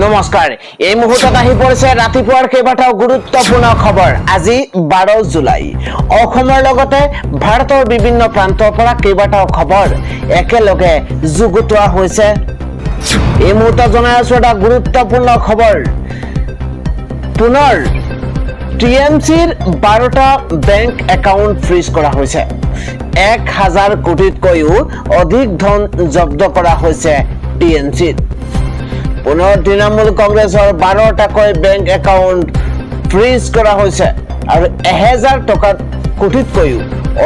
নমস্কাৰ এই মুহূৰ্তত আহি পৰিছে ৰাতিপুৱাৰ কেইবাটাও গুৰুত্বপূৰ্ণ খবৰ। আজি 12 জুলাই। অসমৰ লগতে ভাৰতৰ বিভিন্ন প্ৰান্তৰ পৰা কেইবাটাও খবৰ একেলগে যুগুতোৱা হৈছে। এই মুহূৰ্তত জনাই আছো এটা গুৰুত্বপূৰ্ণ খবৰ। পুনৰ টিএমচিৰ 12টা বেংক একাউণ্ট ফ্ৰিজ কৰা হৈছে। 1000 কোটিতকৈও অধিক ধন জব্দ কৰা হৈছে টিএমচিত। পুনৰ তৃণমূল কংগ্ৰেছৰ 12টাকৈ বেংক একাউণ্ট ফ্ৰিজ কৰা হৈছে আৰু 1000 কোটিতকৈও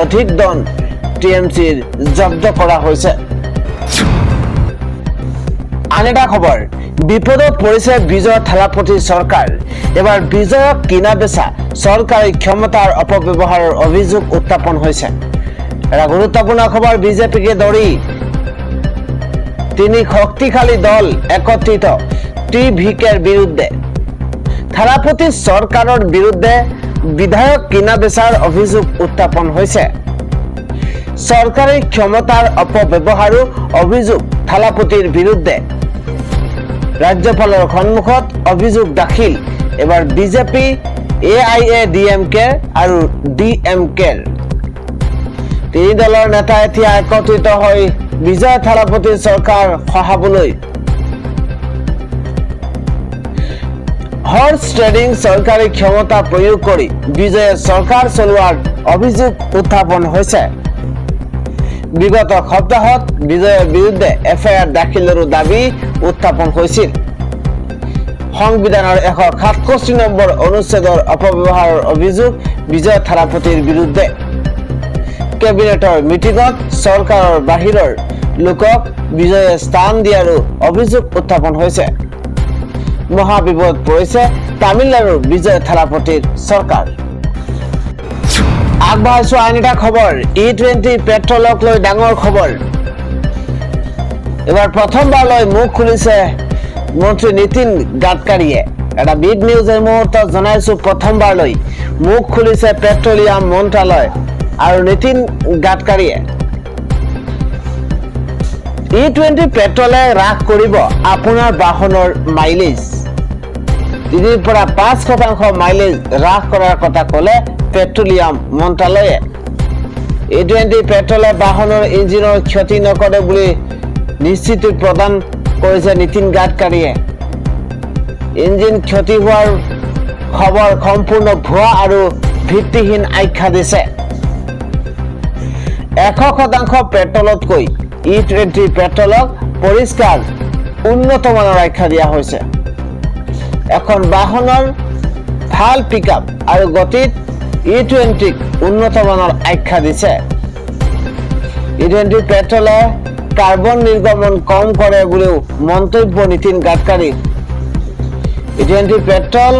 অধিক ধন টিএমচিৰ জব্দ কৰা হৈছে। আন এটা খবৰ, বিপদত পৰিছে বিজয় থালাপতিৰ চৰকাৰ। এবাৰ বিজয়ক কিনা বেচা চৰকাৰী ক্ষমতাৰ অপব্যৱহাৰৰ অভিযোগ উত্থাপন হৈছে। এটা গুৰুত্বপূৰ্ণ খবৰ, বিজেপিকে ধৰি তিনি শক্তিশালী দল একত্ৰিত টিভিকেৰ বিৰুদ্ধে থালাপতি চৰকাৰৰ বিৰুদ্ধে বিধায়ক কিনা বেচাৰ অভিযোগ উত্থাপন হৈছে। চৰকাৰী ক্ষমতাৰ অপব্যৱহাৰো অভিযোগ থালাপতিৰ বিৰুদ্ধে ৰাজ্যপালৰ সন্মুখত অভিযোগ দাখিল। এবাৰ বিজেপি, AIADMK আৰু DMKৰ তিনি দলৰ নেতা এতিয়া একত্ৰিত হৈ বিজয় থালাপতিৰ চৰকাৰ খহাবলৈ হৰ্চ ট্ৰেডিং চৰকাৰী ক্ষমতা প্ৰয়োগ কৰি বিজয়ে চৰকাৰ চলোৱাৰ অভিযোগ উত্থাপন হৈছে। বিগত সপ্তাহত বিজয়ৰ বিৰুদ্ধে FIR দাখিলৰো দাবী উত্থাপন হৈছিল। সংবিধানৰ 167 নম্বৰ অনুচ্ছেদৰ অপব্যৱহাৰৰ অভিযোগ বিজয় থালাপতিৰ বিৰুদ্ধে। কেবিনেটৰ মিটিঙত চৰকাৰৰ বাহিৰৰ লোকক বিজয়ে স্থান দিয়াৰো অভিযোগ উত্থাপন হৈছে। মহাবিপদ পৰিছে তামিলনাডুৰ বিজয় থালাপতিৰ চৰকাৰ। আগবাঢ়িছো আন এটা খবৰ, E20 পেট্ৰলক লৈ ডাঙৰ খবৰ। এবাৰ প্ৰথমবাৰলৈ মুখ খুলিছে মন্ত্ৰী নীতিন গাডকাৰীয়ে। এটা বিগ নিউজ এই মুহূৰ্তত জনাইছো, প্ৰথমবাৰলৈ মুখ খুলিছে পেট্ৰলিয়াম মন্ত্ৰালয় আৰু নীতিন গাডকাৰীয়ে। E20 পেট্ৰলে হ্ৰাস কৰিব আপোনাৰ বাহনৰ মাইলেজ। 3 পৰা 5% মাইলেজ হ্ৰাস কৰাৰ কথা ক'লে পেট্ৰলিয়াম মন্ত্ৰালয়ে। E20 পেট্ৰলে বাহনৰ ইঞ্জিনৰ ক্ষতি নকৰে বুলি নিশ্চিতি প্ৰদান কৰিছে নীতিন গাডকাৰীয়ে। ইঞ্জিন ক্ষতি হোৱাৰ খবৰ সম্পূৰ্ণ ভুৱা আৰু ভিত্তিহীন আখ্যা দিছে। 100% পেট্ৰলতকৈ E20 পেট্ৰলক পৰিষ্কাৰ উন্নত মানৰ আখ্যা দিয়া হৈছে। এখন বাহনৰ ভাল পিকআপ আৰু গতিত E20ক উন্নত মানৰ আখ্যা দিছে। E20 পেট্ৰলে কাৰ্বন নিৰ্গমন কম কৰে বুলিও মন্তব্য নীতিন গাডকাৰী। E20 পেট্ৰল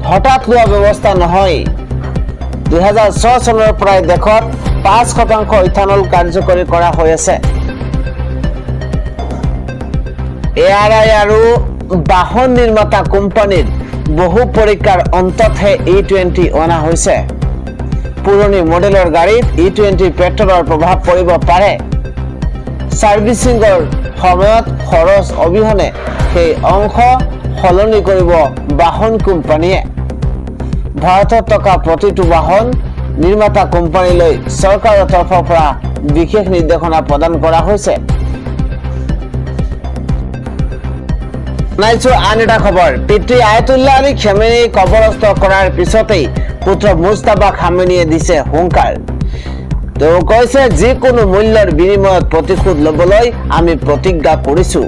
হঠাৎ লোৱা ব্যৱস্থা নহয়। 2006 চনৰ পৰাই দেশত 5% ইথানল কাৰ্যকৰী কৰা হৈ আছে। ARI আৰু বাহন নিৰ্মাতা কোম্পানীৰ বহু পৰীক্ষাৰ অন্ততহে E20 অনা হৈছে। পুৰণি মডেলৰ গাড়ীত E20 পেট্ৰলৰ প্ৰভাৱ পৰিব পাৰে। ছাৰ্ভিচিঙৰ সময়ত খৰচ অবিহনে সেই অংশ সলনি কৰিব বাহন কোম্পানীয়ে। ভাৰতত থকা প্ৰতিটো বাহন নিৰ্মাতা কোম্পানীলৈ চৰকাৰৰ তৰফৰ পৰা বিশেষ নিৰ্দেশনা প্ৰদান কৰা হৈছে। আন এটা খবৰ, পিতৃ আয়াতুল্লাহ আলী খামেনি কবৰস্থ কৰাৰ পিছতেই পুত্ৰ মুস্তাফা খামেনিয়ে দিছে হুংকাৰ। তেওঁ কৈছে, যিকোনো মূল্যৰ বিনিময়ত প্ৰতিশোধ ল'বলৈ আমি প্ৰতিজ্ঞা কৰিছো।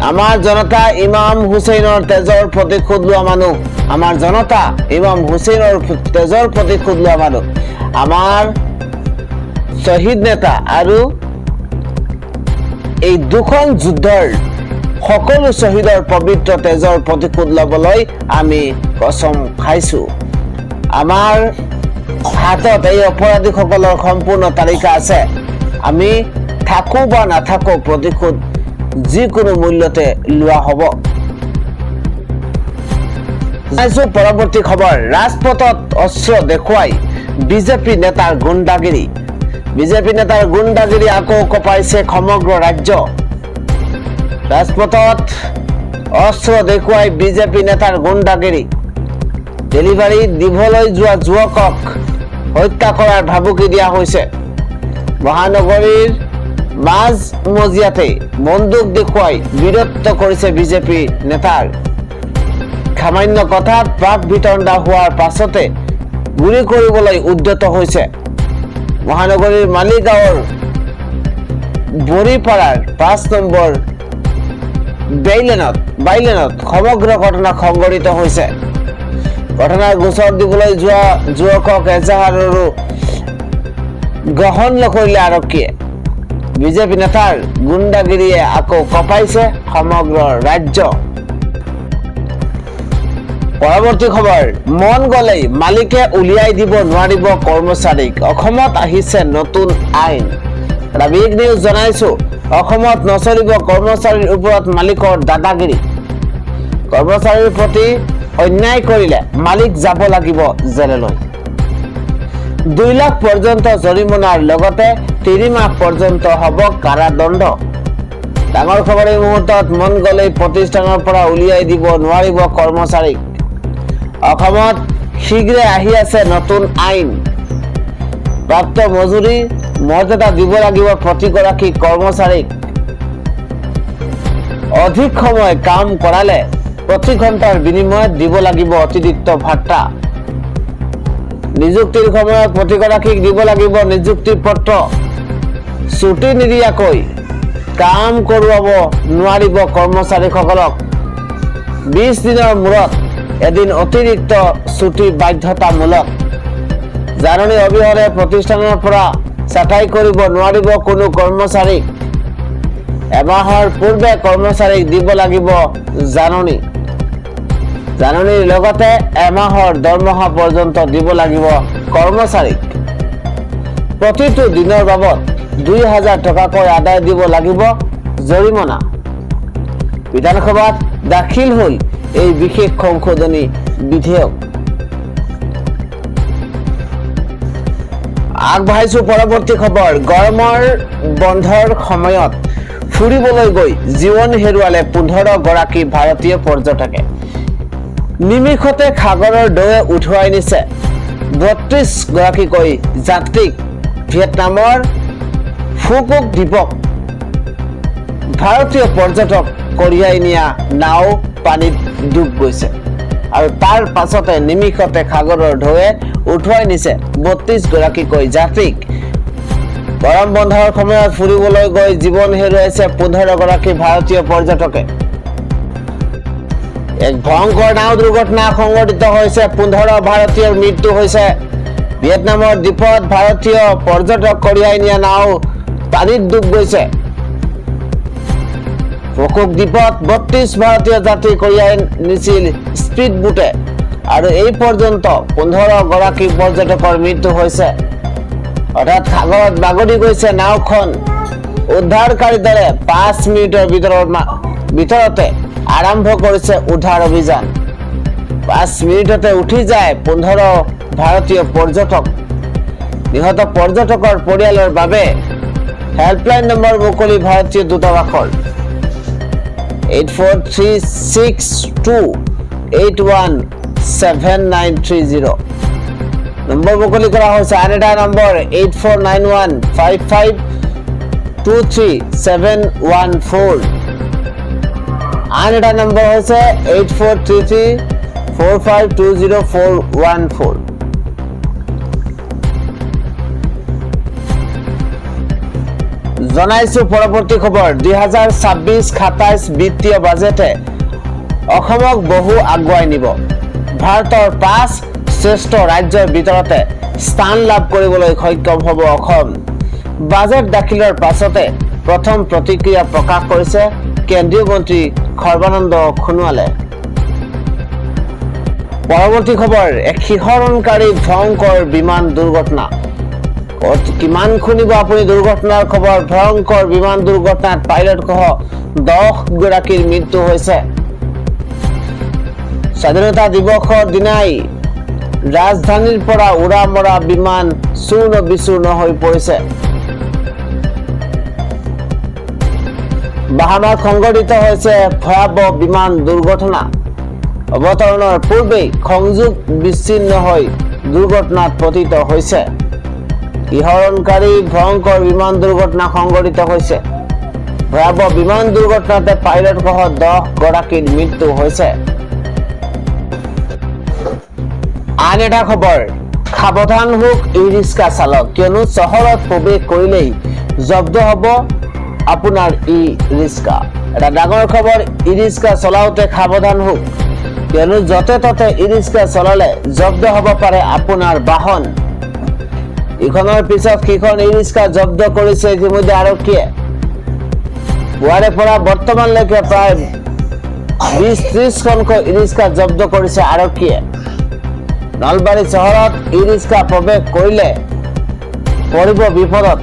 আমাৰ জনতা ইমাম হুছেইনৰ তেজৰ প্ৰতিশোধ লোৱা মানুহ। আমাৰ জনতা ইমাম হুছেইনৰ তেজৰ প্ৰতিশোধ লোৱা মানুহ। আমাৰ শ্বহীদ নেতা আৰু এই দুখন যুদ্ধৰ সকলো শ্বহীদৰ পবিত্ৰ তেজৰ প্ৰতিশোধ ল'বলৈ আমি কসম খাইছো। আমাৰ হাতত এই অপৰাধীসকলৰ সম্পূৰ্ণ তালিকা আছে। আমি থাকো বা নাথাকো প্ৰতিশোধ যিকোনো মূল্যতে লোৱা হ'ব। পৰৱৰ্তী খবৰ, ৰাজপথত অস্ত্ৰ দেখুৱাই বিজেপি নেতাৰ গুণ্ডাগিৰি। বিজেপি নেতাৰ গুণ্ডাগিৰি আকৌ কঁপাইছে সমগ্ৰ ৰাজ্য। ৰাজপথত অস্ত্ৰ দেখুৱাই বিজেপি নেতাৰ গুণ্ডাগিৰি, ডেলিভাৰী দিবলৈ যোৱা যুৱকক হত্যা কৰাৰ ভাবুকি দিয়া হৈছে। মহানগৰীৰ মাজমজিয়াতে বন্দুক দেখুৱাই বীৰত্ব কৰিছে বিজেপি নেতাৰ। সামান্য কথাত প্ৰাক বিতণ্ডা হোৱাৰ পাছতে গুলি কৰিবলৈ উদ্যত হৈছে। মহানগৰীৰ মালিগাঁৱৰ বৰিপাৰাৰ 5 নম্বৰ বাইলেনত সমগ্ৰ ঘটনা সংঘটিত হৈছে। ঘটনাৰ গোচৰ দিবলৈ যোৱা যুৱকক এজাহাৰৰো গ্ৰহণ নকৰিলে আৰক্ষীয়ে। বিজেপি নেতাৰ গুণ্ডাগিৰিয়ে আকৌ কঁপাইছে সমগ্ৰ ৰাজ্য। পৰৱৰ্তী খবৰ, মন গলেই মালিকে উলিয়াই দিব নোৱাৰিব কৰ্মচাৰীক, অসমত আহিছে নতুন আইন। বিগ নিউজ জনাইছো, অসমত নচলিব কৰ্মচাৰীৰ ওপৰত মালিকৰ দাদাগিৰি। কৰ্মচাৰীৰ প্ৰতি অন্যায় কৰিলে মালিক যাব লাগিব জেললৈ। 2 লাখ পৰ্যন্ত জৰিমনাৰ লগতে 3 মাহ পৰ্যন্ত হ'ব কাৰাদণ্ড। ডাঙৰ খবৰ এই মুহূৰ্তত, মন গলেই প্ৰতিষ্ঠানৰ পৰা উলিয়াই দিব নোৱাৰিব কৰ্মচাৰীক। অসমত শীঘ্ৰে আহি আছে নতুন আইন। প্ৰাপ্ত মজুৰি মৰ্যাদা দিব লাগিব প্ৰতিগৰাকী কৰ্মচাৰীক। অধিক সময় কাম কৰালে প্ৰতি ঘণ্টাৰ বিনিময়ত দিব লাগিব অতিৰিক্ত ভাত্তা। নিযুক্তিৰ সময়ত প্ৰতিগৰাকীক দিব লাগিব নিযুক্তি পত্ৰ। ছুটি নিদিয়াকৈ কাম কৰোৱাব নোৱাৰিব কৰ্মচাৰীসকলক। 20 দিনৰ মূৰত এদিন অতিৰিক্ত ছুটি বাধ্যতামূলক। জাননী অবিহনে প্ৰতিষ্ঠানৰ পৰা ছাঁটাই কৰিব নোৱাৰিব কোনো কৰ্মচাৰীক। এমাহৰ পূৰ্বে কৰ্মচাৰীক দিব লাগিব জাননী। জাননীৰ লগতে এমাহৰ দৰমহা পৰ্যন্ত দিব লাগিব কৰ্মচাৰীক। প্ৰতিটো দিনৰ বাবদ 2000 টকাকৈ আদায় দিব লাগিব জৰিমনা। বিধানসভাত দাখিল হ'ল এই বিশেষ সংশোধনী বিধেয়ক। আগবাঢ়িছো পৰৱৰ্তী খবৰ, গৰমৰ বন্ধৰ সময়ত ফুৰিবলৈ গৈ জীৱন হেৰুৱালে 15 গৰাকী ভাৰতীয় পৰ্যটকে। নিমিষতে সাগৰৰ ঢৌৱে উঠুৱাই নিছে 32 গৰাকীকৈ যাত্ৰীক। ভিয়েটনামৰ ফুকুক দ্বীপক ভাৰতীয় পৰ্যটক কঢ়িয়াই নিয়া নাও পানীত ডুব গৈছে আৰু তাৰ পাছতে নিমিষতে সাগৰৰ ঢৌৱে উঠুৱাই নিছে 32 গৰাকীকৈ যাত্ৰীক। গৰম বন্ধৰ সময়ত ফুৰিবলৈ গৈ জীৱন হেৰুৱাইছে 15 গৰাকী ভাৰতীয় পৰ্যটকে। এক ভয়ংকৰ নাও দুৰ্ঘটনা সংঘটিত হৈছে। 15 ভাৰতীয়ৰ মৃত্যু হৈছে। ভিয়েটনামৰ দ্বীপত ভাৰতীয় পৰ্যটক কঢ়িয়াই নিয়া নাও পানীত ডুব গৈছে। ফুকুক দ্বীপত 32 ভাৰতীয় যাত্ৰী কঢ়িয়াই নিছিল স্পীড বোটে আৰু এই পৰ্যন্ত 15 গৰাকী পৰ্যটকৰ মৃত্যু হৈছে। অৰ্থাৎ সাগৰত বাগৰি গৈছে নাওখন। উদ্ধাৰকাৰী দলে 5 মিনিটৰ ভিতৰতে আৰম্ভ কৰিছে উদ্ধাৰ অভিযান। 5 মিনিটতে উঠি যায় 15 ভাৰতীয় পৰ্যটক। নিহত পৰ্যটকৰ পৰিয়ালৰ বাবে হেল্পলাইন নম্বৰ মুকলি ভাৰতীয় দূতাবাসৰ 8436281790 নম্বৰ মুকলি কৰা হৈছে। আন এটা নম্বৰ 849155237114। আন এটা নম্বৰ হৈছে 8433452014। জনাইছো পৰৱৰ্তী খবৰ, 2026-27 বিত্তীয় বাজেটে অসমক বহু আগুৱাই নিব। ভাৰতৰ 5 শ্ৰেষ্ঠ ৰাজ্যৰ ভিতৰতে স্থান লাভ কৰিবলৈ সক্ষম হ'ব অসম। বাজেট দাখিলৰ পাছতে প্ৰথম প্ৰতিক্ৰিয়া প্ৰকাশ কৰিছে কেন্দ্ৰীয় মন্ত্ৰী সৰ্বানন্দ সোণোৱালে। পৰৱৰ্তী খবৰ, এক শিহৰণকাৰী ভয়ংকৰ বিমান দুৰ্ঘটনা। কিমান শুনিব আপুনি দুৰ্ঘটনাৰ খবৰ। ভয়ংকৰ বিমান দুৰ্ঘটনাত পাইলট সহ 10 গৰাকীৰ মৃত্যু হৈছে। স্বাধীনতা দিৱসৰ দিনাই ৰাজধানীৰ পৰা উৰা মৰা বিমান চূৰ্ণ বিচূৰ্ণ হৈ পৰিছে। বাহামাত সংঘটিত হৈছে ভয়াবহ বিমান দুৰ্ঘটনা। অৱতৰণৰ পূৰ্বেই সংযোগ বিচ্ছিন্ন হৈ দুৰ্ঘটনাত পতিত হৈছে। শিহৰণকাৰী ভয়ংকৰ বিমান দুৰ্ঘটনা সংঘটিত হৈছে। ভয়াবহ বিমান দুৰ্ঘটনাতে পাইলট সহ 10 গৰাকীৰ মৃত্যু হৈছে। আন এটা খবৰ, সাৱধান হওক ই-ৰিক্সা চালক, কিয়নো চহৰত প্ৰৱেশ কৰিলেই জব্দ হ'ব আপোনাৰ ই-ৰিক্সা। এটা ডাঙৰ খবৰ, ই-ৰিক্সা চলাওঁতে সাৱধান হওক, কিয়নো য'তে ত'তে ই-ৰিক্সা চলালে জব্দ হ'ব পাৰে আপোনাৰ বাহন। ইখনৰ পিছত সিখন ই-ৰিক্সা জব্দ কৰিছে ইতিমধ্যে আৰক্ষীয়ে। পুৱাৰে পৰা বৰ্তমানলৈকে প্ৰায় 20-30 খনকৈ ই-ৰিক্সা জব্দ কৰিছে আৰক্ষীয়ে। নলবাৰী চহৰত ই-ৰিক্সা প্ৰৱেশ কৰিলে পৰিব বিপদত।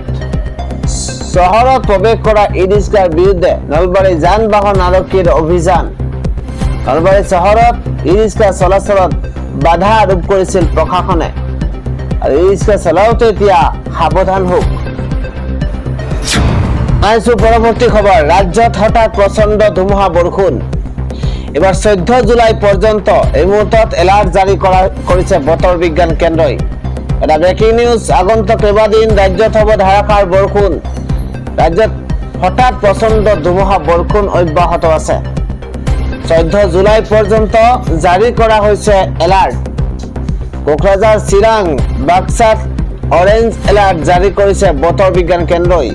চহৰত প্ৰৱেশ কৰা ই-ৰিক্সাৰ বিৰুদ্ধে নলবাৰী যান বাহন আৰক্ষীৰ অভিযান। নলবাৰী চহৰত ই-ৰিক্সা চলাচলত বাধা আৰোপ কৰিছিল প্ৰশাসনে, আৰু ই-ৰিক্সা চলাওঁতে এতিয়া সাৱধান হওক। পৰৱৰ্তী খবৰ, ৰাজ্যত হঠাৎ প্ৰচণ্ড ধুমুহা বৰষুণ। এবাৰ 14 জুলাই পৰ্যন্ত এই মুহূৰ্তত এলাৰ্ট জাৰি কৰিছে বতৰ বিজ্ঞান কেন্দ্ৰই। এটা ব্ৰেকিং নিউজ, আগন্তুক কেইবাদিন ৰাজ্যত হ'ব ধাৰাসাৰ বৰষুণ। ৰাজ্যত হঠাৎ প্ৰচণ্ড ধুমুহা বৰষুণ অব্যাহত আছে। 14 জুলাই পৰ্যন্ত জাৰি কৰা হৈছে এলাৰ্ট। কোকৰাঝাৰ, চিৰাং, বাক্সাত অৰেঞ্জ এলাৰ্ট জাৰি কৰিছে বতৰ বিজ্ঞান কেন্দ্ৰই।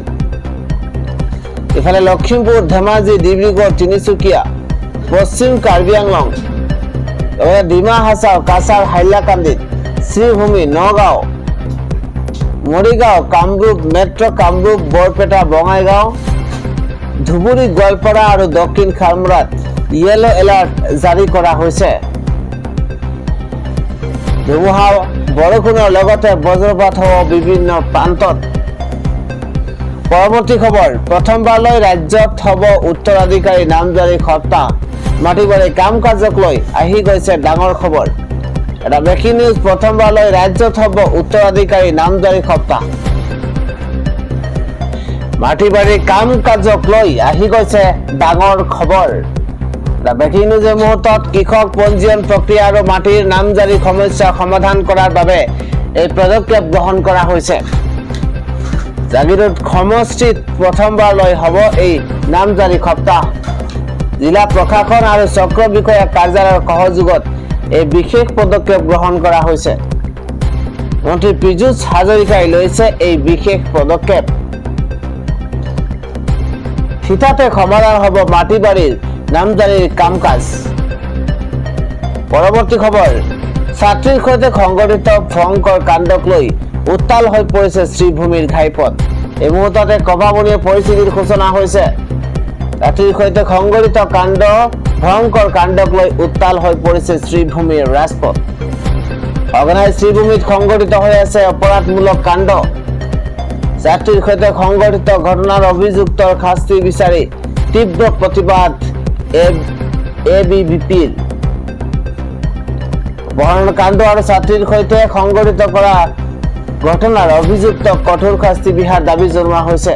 ইফালে লখিমপুৰ, ধেমাজি, ডিব্ৰুগড়, তিনিচুকীয়া, পশ্চিম কাৰ্বি আংলং, ডিমা হাছাও, কাছাৰ, হাইলাকান্দিত, শ্ৰীভূমি, নগাঁও, মৰিগাঁও, কামৰূপ মেট্ৰ', কামৰূপ, বৰপেটা, বঙাইগাঁও, ধুবুৰী, গোৱালপাৰা আৰু দক্ষিণ খালমৰাত ইয়েলো এলাৰ্ট জাৰি কৰা হৈছে। ধুমুহা বৰষুণৰ লগতে বজ্ৰপাত হ'ব বিভিন্ন প্ৰান্তত। পৰৱৰ্তী খবৰ, প্ৰথমবাৰলৈ ৰাজ্যত হ'ব উত্তৰাধিকাৰী নামজাৰি সপ্তাহ। মাটিবাৰী কাম কাজক লৈ আহি গৈছে ডাঙৰ খবৰ। এটা ব্ৰেকিং নিউজ, প্ৰথমবাৰলৈ ৰাজ্যত হ'ব উত্তৰাধিকাৰী নামজাৰি সপ্তাহ। মাটিবাৰী কাম কাজক লৈ আহি গৈছে ডাঙৰ খবৰ। এটা ব্ৰেকিং নিউজ, এই মুহূৰ্তত কৃষক পঞ্জীয়ন প্ৰক্ৰিয়া আৰু মাটিৰ নামজাৰি সমস্যা সমাধান কৰাৰ বাবে এই পদক্ষেপ গ্ৰহণ কৰা হৈছে। জাগিৰোড সমষ্টিত প্ৰথমবাৰলৈ হ'ব এই নামজাৰি সপ্তাহ। জিলা প্ৰশাসন আৰু চক্ৰ বিষয়া কাৰ্যালয়ৰ সহযোগত এই বিশেষ পদক্ষেপ গ্ৰহণ কৰা হৈছে। মন্ত্ৰী পীযুষ হাজৰিকাই লৈছে এই বিশেষ পদক্ষেপ। শীতাতে সমাধান হ'ব মাটিবাৰীৰ নামজাৰিৰ কাম কাজ। পৰৱৰ্তী খবৰ, ছাত্ৰীৰ সৈতে সংঘটিত ভয়ংকৰ কাণ্ডক লৈ উত্তাল হৈ পৰিছে শ্ৰীভূমিৰ ঘাইপথ। এই মুহূৰ্ততে কভাবনীয় পৰিস্থিতিৰ সূচনা হৈছে। ছাত্ৰীৰ সৈতে সংঘটিত ভয়ংকৰ কাণ্ডক লৈ উত্তাল হৈ পৰিছে শ্ৰীভূমিৰ ৰাজপথ। সঘনাই শ্ৰীভূমিত সংঘটিত হৈ আছে অপৰাধমূলক কাণ্ড। ছাত্ৰীৰ সৈতে সংঘটিত ঘটনাৰ অভিযুক্তৰ শাস্তি বিচাৰি তীব্ৰ প্ৰতিবাদ ABVPৰ। অপহৰণ কাণ্ড আৰু ছাত্ৰীৰ সৈতে সংঘটিত কৰা ঘটনাৰ অভিযুক্তক কঠোৰ শাস্তি বিহাৰ দাবী জনোৱা হৈছে।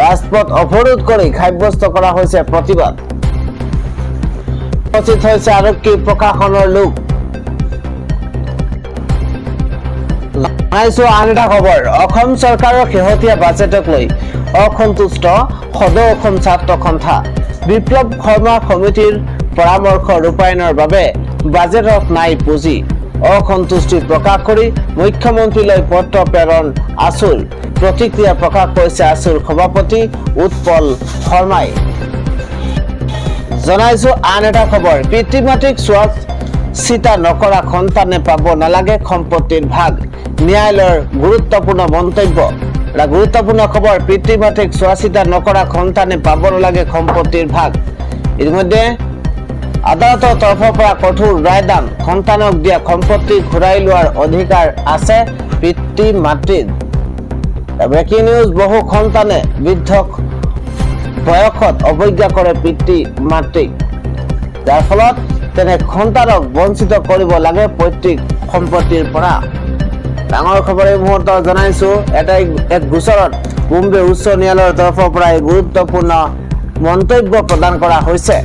ৰাজপথ অৱৰোধ কৰি সাব্যস্ত কৰা হৈছে প্ৰতিবাদ। উপস্থিত হৈছে আৰক্ষী প্ৰশাসনৰ লোক। আন এটা খবৰ, অসম চৰকাৰৰ শেহতীয়া বাজেটক লৈ অসন্তুষ্ট সদৌ অসম ছাত্ৰ সন্থা। বিপ্লৱ শৰ্মা সমিতিৰ পৰামৰ্শ ৰূপায়ণৰ বাবে বাজেটত নাই পুঁজি। অসন্তুষ্টি প্ৰকাশ কৰি মুখ্যমন্ত্ৰীলৈ পত্ৰ প্ৰেৰণ আছুৰ। প্ৰতিক্ৰিয়া প্ৰকাশ কৰিছে আছুৰ সভাপতি উৎপল শৰ্মাই। জনাইছো আন এটা খবৰ, পিতৃ মাতৃক চোৱা চিতা নকৰা সন্তানে পাব নালাগে সম্পত্তিৰ ভাগ। ন্যায়ালয়ৰ গুৰুত্বপূৰ্ণ মন্তব্য। এটা গুৰুত্বপূৰ্ণ খবৰ, পিতৃ মাতৃক চোৱা চিতা নকৰা সন্তানে পাব নালাগে সম্পত্তিৰ ভাগ। ইতিমধ্যে আদালতৰ তৰফৰ পৰা কঠোৰ ৰায়দান। সন্তানক দিয়া সম্পত্তি ঘূৰাই লোৱাৰ অধিকাৰ আছে পিতৃ মাতৃৰ। ব্ৰেকিং নিউজ, বহু সন্তানে বৃদ্ধ বয়সত অৱজ্ঞা কৰে পিতৃ মাতৃক, যাৰ ফলত তেনে সন্তানক বঞ্চিত কৰিব লাগে পৈতৃক সম্পত্তিৰ পৰা। ডাঙৰ খবৰ এই মুহূৰ্তত জনাইছো, এক গোচৰত বোম্বে উচ্চ ন্যায়ালয়ৰ তৰফৰ পৰা এই গুৰুত্বপূৰ্ণ মন্তব্য প্ৰদান কৰা হৈছে।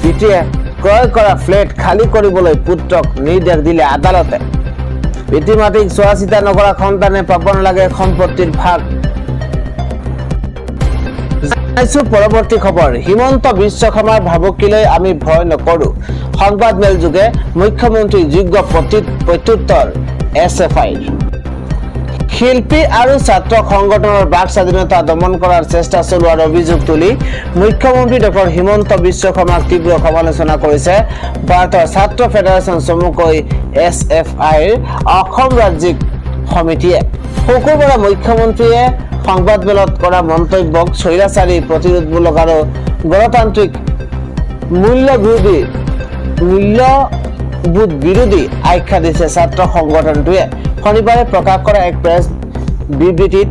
পিটিয়ে ক্ৰয় কৰা ফ্লেট খালী কৰিবলৈ পুত্ৰক নিৰ্দেশ দিলে আদালতে। পিতৃ মাতৃক চোৱা চিতা নকৰা সন্তানে পাব নালাগে সম্পত্তিৰ ভাগ। পৰৱৰ্তী খবৰ, হিমন্ত বিশ্ব শৰ্মাৰ ভাবুকিলৈ আমি ভয় নকৰো। সংবাদ মেল যোগে মুখ্যমন্ত্ৰী যোগ্য প্ৰত্যুত্তৰ SFI। শিল্পী আৰু ছাত্ৰ সংগঠনৰ বাক স্বাধীনতা দমন কৰাৰ চেষ্টা চলোৱাৰ অভিযোগ তুলি মুখ্যমন্ত্ৰী ডক্টৰ হিমন্ত বিশ্ব শৰ্মাক তীব্ৰ সমালোচনা কৰিছে ভাৰতৰ ছাত্ৰ ফেডাৰেশ্যন চমুকৈ SFIৰ অসম ৰাজ্যিক সমিতিয়ে। শুকুৰবাৰে মুখ্যমন্ত্ৰীয়ে সংবাদমেলত কৰা মন্তব্যক স্বৈৰাচাৰী প্ৰতিৰোধমূলক আৰু গণতান্ত্ৰিক মূল্যবোধ বিৰোধী আখ্যা দিছে ছাত্ৰ সংগঠনটোৱে। শনিবাৰে প্ৰকাশ কৰা এক প্ৰেছ বিবৃতিত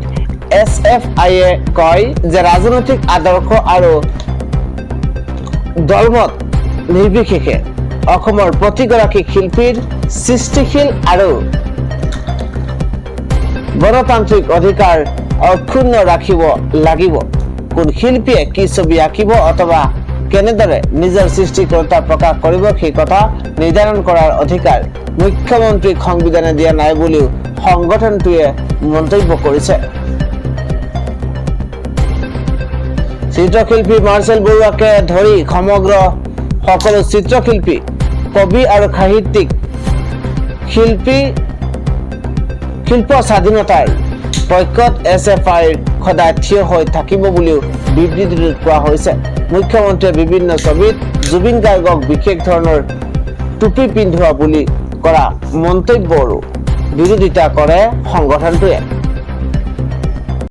SFIয়ে কয় যে ৰাজনৈতিক আদৰ্শ আৰু দলমত নিৰ্বিশেষে অসমৰ প্ৰতিগৰাকী শিল্পীৰ সৃষ্টিশীল আৰু গণতান্ত্ৰিক অধিকাৰ অক্ষুণ্ণ ৰাখিব লাগিব। কোন শিল্পীয়ে কি ছবি আঁকিব অথবা কেনেদৰে নিজৰ সৃষ্টিকৰ্তা প্ৰকাশ কৰিব সেই কথা নিৰ্ধাৰণ কৰাৰ অধিকাৰ মুখ্যমন্ত্ৰীক সংবিধানে দিয়া নাই বুলিও সংগঠনটোৱে মন্তব্য কৰিছে। চিত্ৰশিল্পী মাৰ্চেল বৰুৱাকে ধৰি সমগ্ৰ সকলো চিত্ৰশিল্পী, কবি আৰু সাহিত্যিক শিল্প স্বাধীনতাৰ পক্ষত SFIৰ সদায় থিয় হৈ থাকিব বুলিও বিবৃতিটোত কোৱা হৈছে। মুখ্যমন্ত্ৰীয়ে বিভিন্ন ছবিত জুবিন গাৰ্গক বিশেষ ধৰণৰ টুপি পিন্ধোৱা বুলি কৰা মন্তব্যৰো বিৰোধিতা কৰে সংগঠনটোৱে।